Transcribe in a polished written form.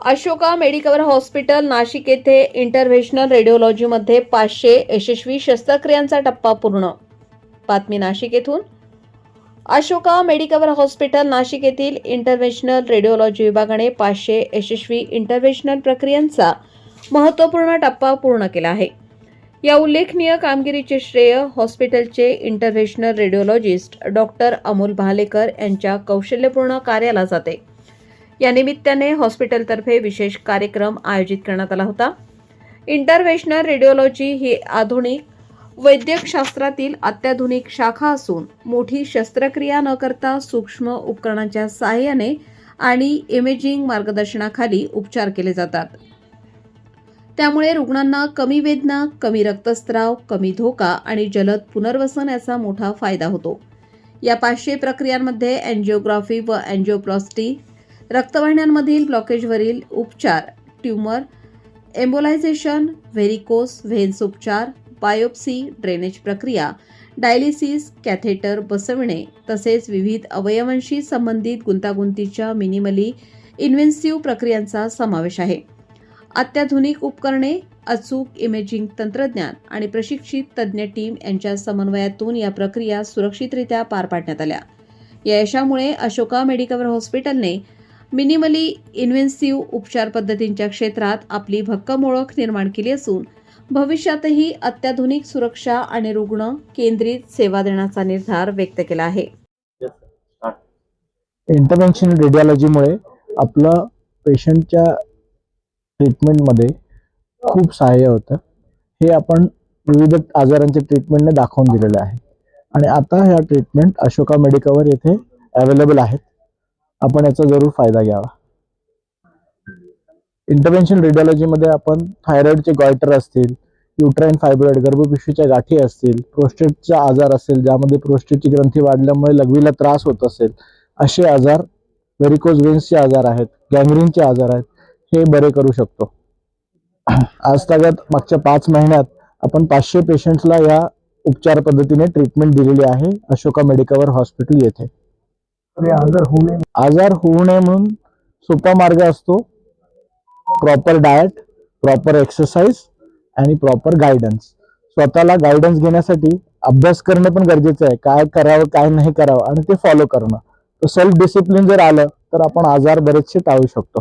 Ashoka Medicover hospital Nashik येथे इंटरव्हेन्शनल रेडिओलॉजीमध्ये 500 यशस्वी शस्त्रक्रियांचा टप्पा पूर्ण. बातमी नाशिक येथून. अशोका मेडिकवर हॉस्पिटल नाशिक येथील इंटरव्हेन्शनल रेडिओलॉजी विभागाने 500 यशस्वी इंटरव्हेन्शनल प्रक्रियांचा महत्त्वपूर्ण टप्पा पूर्ण केला आहे. या उल्लेखनीय कामगिरीचे श्रेय हॉस्पिटलचे इंटरव्हेन्शनल रेडिओलॉजिस्ट डॉक्टर अमोल भालेकर यांच्या कौशल्यपूर्ण कार्याला जाते. या निमित्ताने हॉस्पिटलतर्फे विशेष कार्यक्रम आयोजित करण्यात आला होता. इंटरव्हेन्शनल रेडिओलॉजी ही आधुनिक वैद्यकशास्त्रातील अत्याधुनिक शाखा असून मोठी शस्त्रक्रिया न करता सूक्ष्म उपकरणांच्या सहाय्याने आणि इमेजिंग मार्गदर्शनाखाली उपचार केले जातात. त्यामुळे रुग्णांना कमी वेदना, कमी रक्तस्राव, कमी धोका आणि जलद पुनर्वसन याचा मोठा फायदा होतो. या 500 प्रक्रियांमध्ये अँजिओग्राफी व अँजिओप्लास्टी, रक्तवाहिन्यांमधील ब्लॉकेजवरील उपचार, ट्यूमर एम्बोलायझेशन, व्हेरिकोस व्हेन्स उपचार, बायोप्सी, ड्रेनेज प्रक्रिया, डायलिसिस, कॅथेटर बसविणे तसेच विविध अवयवांशी संबंधित गुंतागुंतीच्या मिनिमली इन्व्हेन्सिव्ह प्रक्रियांचा समावेश आहे. अत्याधुनिक उपकरणे, अचूक इमेजिंग तंत्रज्ञान आणि प्रशिक्षित तज्ज्ञ टीम यांच्या समन्वयातून या प्रक्रिया सुरक्षितरित्या पार पाडण्यात आल्या. या यशामुळे अशोका मेडिकवर हॉस्पिटलने मिनिमली इन्व्हेन्सिव्ह उपचार पद्धतींच्या क्षेत्रात आपली भक्कम ओळख निर्माण केली असून भविष्यातही अत्याधुनिक सुरक्षा आणि रुग्ण केंद्रित सेवा देण्याचा निर्धार व्यक्त केला आहे. इंटरव्हेन्शनल रेडिओलॉजीमुळे आपलं पेशंटच्या ट्रीटमेंटमध्ये खूप सहाय्य होतं. हे आपण विविध आजारांच्या ट्रीटमेंटने दाखवून दिलेलं आहे आणि आता ह्या ट्रीटमेंट अशोका मेडिकवर येथे अवेलेबल आहेत. आपण याचा जरूर फायदा घ्यावा. इंटरव्हेन्शनल रेडिओलॉजीमध्ये आपण थायरॉइडचे गॉयटर असतील, युट्राईन फायब्रॉइड गर्भपिशवीच्या गाठी असतील, प्रोस्टेटचा आजार असेल ज्यामध्ये प्रोस्टेटची ग्रंथी वाढल्यामुळे लघवीला त्रास होत असेल, असे आजार, व्हेरिकोज व्हेन्सचे आजार आहेत, गँग्रीनचे आजार आहेत, हे बरे करू शकतो. आज तागात मागच्या 5 महिन्यात आपण 500 पेशंट्सला या उपचार पद्धतीने ट्रीटमेंट दिलेली आहे अशोका मेडिकवर हॉस्पिटल येथे. आजार होऊ नये म्हणून सोपा मार्ग असतो प्रॉपर डाएट, प्रॉपर एक्सरसाइज आणि प्रॉपर गायडन्स. स्वतःला गायडन्स घेण्यासाठी अभ्यास करणे पण गरजेचं आहे. काय करावं काय नाही करावं आणि ते फॉलो करणं. तर सेल्फ डिसिप्लिन जर आलं तर आपण आजार बरेचसे टाळू शकतो.